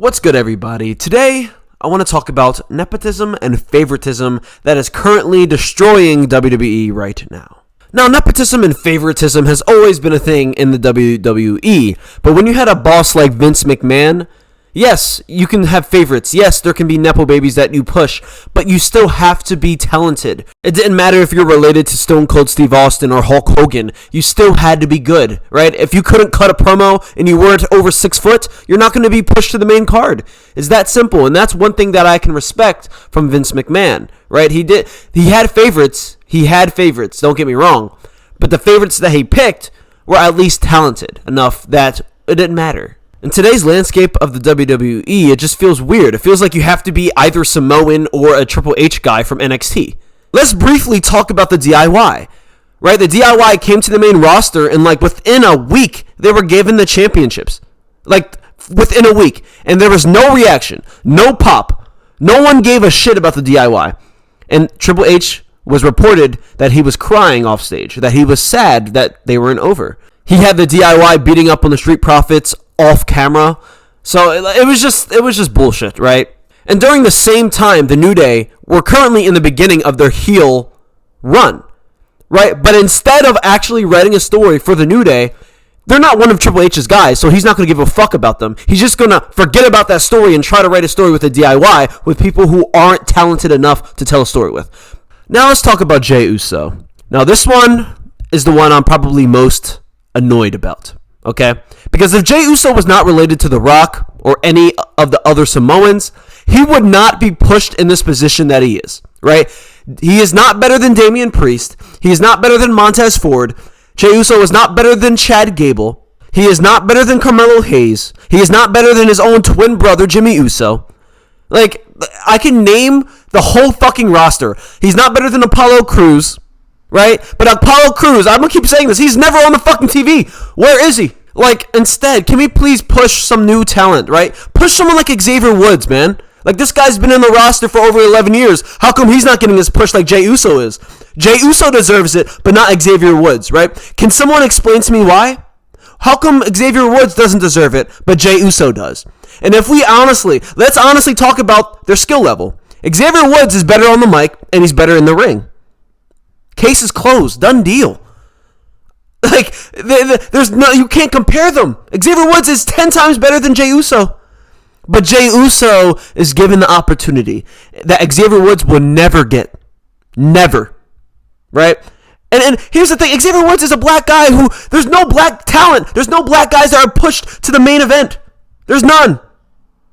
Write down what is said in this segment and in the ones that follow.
What's good, everybody? Today, I want to talk about nepotism and favoritism that is currently destroying WWE right now. Now, nepotism and favoritism has always been a thing in the WWE, but when you had a boss like Vince McMahon, yes, you can have favorites. Yes, there can be nepo babies that you push, but you still have to be talented. It didn't matter if you're related to Stone Cold Steve Austin or Hulk Hogan. You still had to be good, right? If you couldn't cut a promo and you weren't over 6 foot, you're not going to be pushed to the main card. It's that simple, and that's one thing that I can respect from Vince McMahon, right? He had favorites. Don't get me wrong, but the favorites that he picked were at least talented enough that it didn't matter. In today's landscape of the WWE, it just feels weird. It feels like you have to be either Samoan or a Triple H guy from NXT. Let's briefly talk about the DIY, right? The DIY came to the main roster, and within a week, they were given the championships. Within a week. And there was no reaction, no pop. No one gave a shit about the DIY. And Triple H was reported that he was crying off stage, that he was sad that they weren't over. He had the DIY beating up on the Street Profits off camera. So it was just bullshit, right? And during the same time, the New Day were currently in the beginning of their heel run, right? But instead of actually writing a story for the New Day, they're not one of Triple H's guys, so he's not going to give a fuck about them. He's just going to forget about that story and try to write a story with a DIY with people who aren't talented enough to tell a story with. Now let's talk about Jey Uso. Now this one is the one I'm probably most annoyed about. Okay? Because if Jey Uso was not related to The Rock or any of the other Samoans, he would not be pushed in this position that he is, right? He is not better than Damian Priest. He is not better than Montez Ford. Jey Uso is not better than Chad Gable. He is not better than Carmelo Hayes. He is not better than his own twin brother, Jimmy Uso. I can name the whole fucking roster. He's not better than Apollo Crews. Right? But Apollo Crews, I'm going to keep saying this, he's never on the fucking TV. Where is he? Instead, can we please push some new talent, right? Push someone like Xavier Woods, man. This guy's been in the roster for over 11 years. How come he's not getting this push like Jey Uso is? Jey Uso deserves it, but not Xavier Woods, right? Can someone explain to me why? How come Xavier Woods doesn't deserve it, but Jey Uso does? And if let's honestly talk about their skill level. Xavier Woods is better on the mic, and he's better in the ring. Case is closed. Done deal. There's no, you can't compare them. Xavier Woods is 10 times better than Jey Uso. But Jey Uso is given the opportunity that Xavier Woods will never get. Never. Right? And here's the thing. Xavier Woods is a black guy who, there's no black talent. There's no black guys that are pushed to the main event. There's none.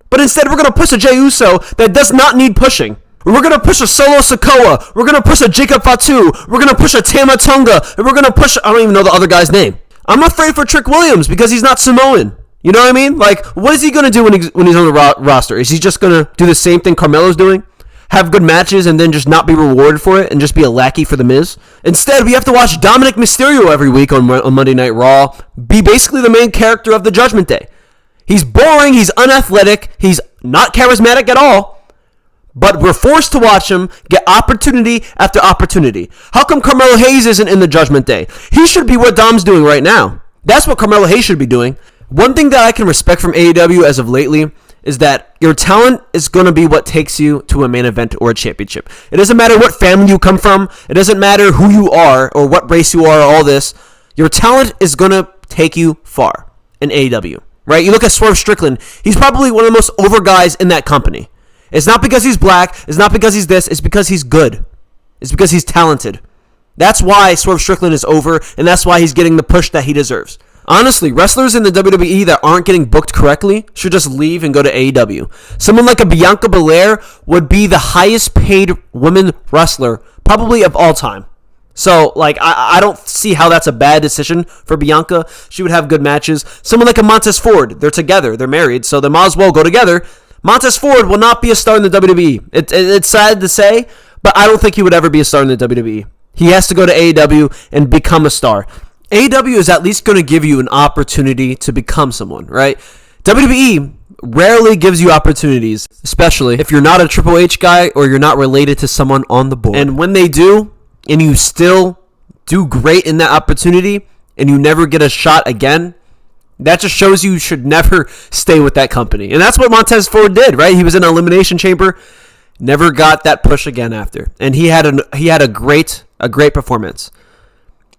But instead, we're going to push a Jey Uso that does not need pushing. We're going to push a Solo Sikoa. We're going to push a Jacob Fatu. We're going to push a Tama Tonga. And we're going to push, I don't even know the other guy's name. I'm afraid for Trick Williams because he's not Samoan. You know what I mean? What is he going to do when he's on the roster? Is he just going to do the same thing Carmelo's doing? Have good matches and then just not be rewarded for it and just be a lackey for The Miz? Instead, we have to watch Dominic Mysterio every week on Monday Night Raw be basically the main character of the Judgment Day. He's boring. He's unathletic. He's not charismatic at all. But we're forced to watch him get opportunity after opportunity. How come Carmelo Hayes isn't in the Judgment Day? He should be what Dom's doing right now. That's what Carmelo Hayes should be doing. One thing that I can respect from AEW as of lately is that your talent is going to be what takes you to a main event or a championship. It doesn't matter what family you come from. It doesn't matter who you are or what race you are or all this. Your talent is going to take you far in AEW. Right? You look at Swerve Strickland. He's probably one of the most over guys in that company. It's not because he's black. It's not because he's this. It's because he's good. It's because he's talented. That's why Swerve Strickland is over, and that's why he's getting the push that he deserves. Honestly, wrestlers in the WWE that aren't getting booked correctly should just leave and go to AEW. Someone like a Bianca Belair would be the highest paid woman wrestler probably of all time. So, I don't see how that's a bad decision for Bianca. She would have good matches. Someone like a Montez Ford, they're together. They're married, so they might as well go together. Montez Ford will not be a star in the WWE. It's sad to say, but I don't think he would ever be a star in the WWE. He has to go to AEW and become a star. AEW is at least going to give you an opportunity to become someone, right? WWE rarely gives you opportunities, especially if you're not a Triple H guy or you're not related to someone on the board. And when they do, and you still do great in that opportunity, and you never get a shot again, That just shows you should never stay with that company. And that's what Montez Ford did, right? He was in an elimination chamber, never got that push again after. And he had a great performance.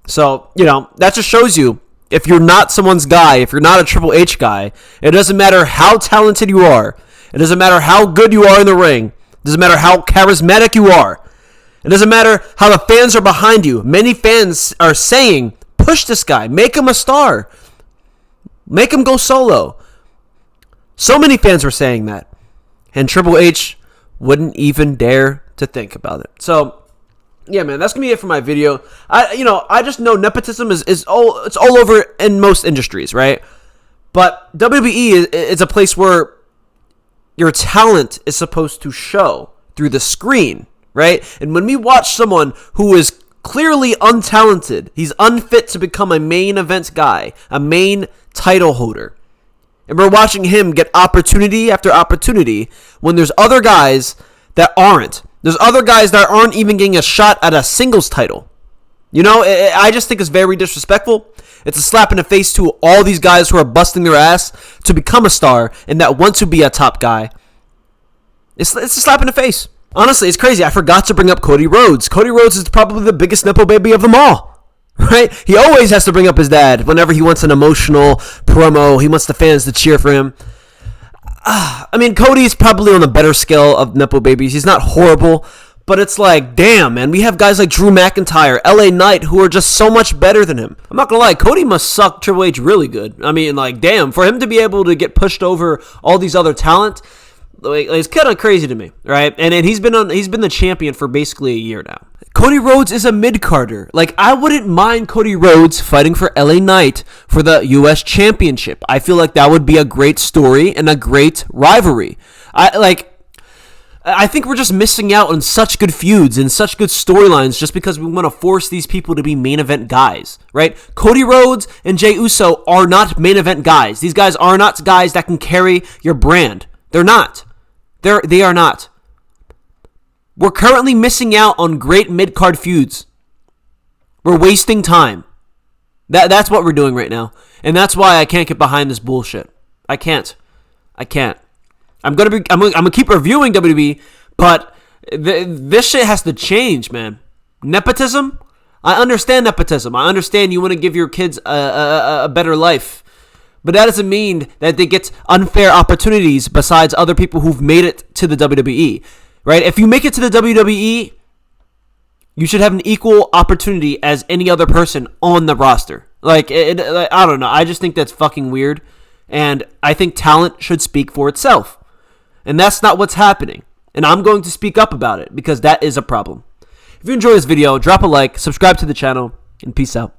So, that just shows you, if you're not someone's guy, if you're not a Triple H guy, it doesn't matter how talented you are. It doesn't matter how good you are in the ring. It doesn't matter how charismatic you are. It doesn't matter how the fans are behind you. Many fans are saying, push this guy. Make him a star. Make him go solo. So many fans were saying that. And Triple H wouldn't even dare to think about it. So, yeah, man, that's going to be it for my video. I just know nepotism it's all over in most industries, right? But WWE is a place where your talent is supposed to show through the screen, right? And when we watch someone who is clearly untalented, he's unfit to become a main event guy, a main title holder, and we're watching him get opportunity after opportunity when there's other guys that aren't. There's other guys that aren't even getting a shot at a singles title. I just think it's very disrespectful. It's a slap in the face to all these guys who are busting their ass to become a star and that want to be a top guy. It's a slap in the face. Honestly, it's crazy. I forgot to bring up Cody Rhodes. Cody Rhodes is probably the biggest Nepo baby of them all, right? He always has to bring up his dad whenever he wants an emotional promo. He wants the fans to cheer for him. Cody's probably on the better scale of Nepo babies. He's not horrible, but it's like, damn, man. We have guys like Drew McIntyre, LA Knight, who are just so much better than him. I'm not gonna lie, Cody must suck Triple H really good. Damn, for him to be able to get pushed over all these other talent, it's kind of crazy to me, right? And he's been the champion for basically a year now. Cody Rhodes is a mid-carder. I wouldn't mind Cody Rhodes fighting for LA Knight for the U.S. Championship. I feel like that would be a great story and a great rivalry. I think we're just missing out on such good feuds and such good storylines just because we want to force these people to be main event guys, right? Cody Rhodes and Jey Uso are not main event guys. These guys are not guys that can carry your brand. They're not. They are not. We're currently missing out on great mid-card feuds. We're wasting time. That's what we're doing right now. And that's why I can't get behind this bullshit. I can't. I'm gonna keep reviewing WWE, but this shit has to change, man. Nepotism? I understand nepotism. I understand you want to give your kids a better life. But that doesn't mean that they get unfair opportunities besides other people who've made it to the WWE, right? If you make it to the WWE, you should have an equal opportunity as any other person on the roster. I don't know. I just think that's fucking weird. And I think talent should speak for itself. And that's not what's happening. And I'm going to speak up about it because that is a problem. If you enjoy this video, drop a like, subscribe to the channel, and peace out.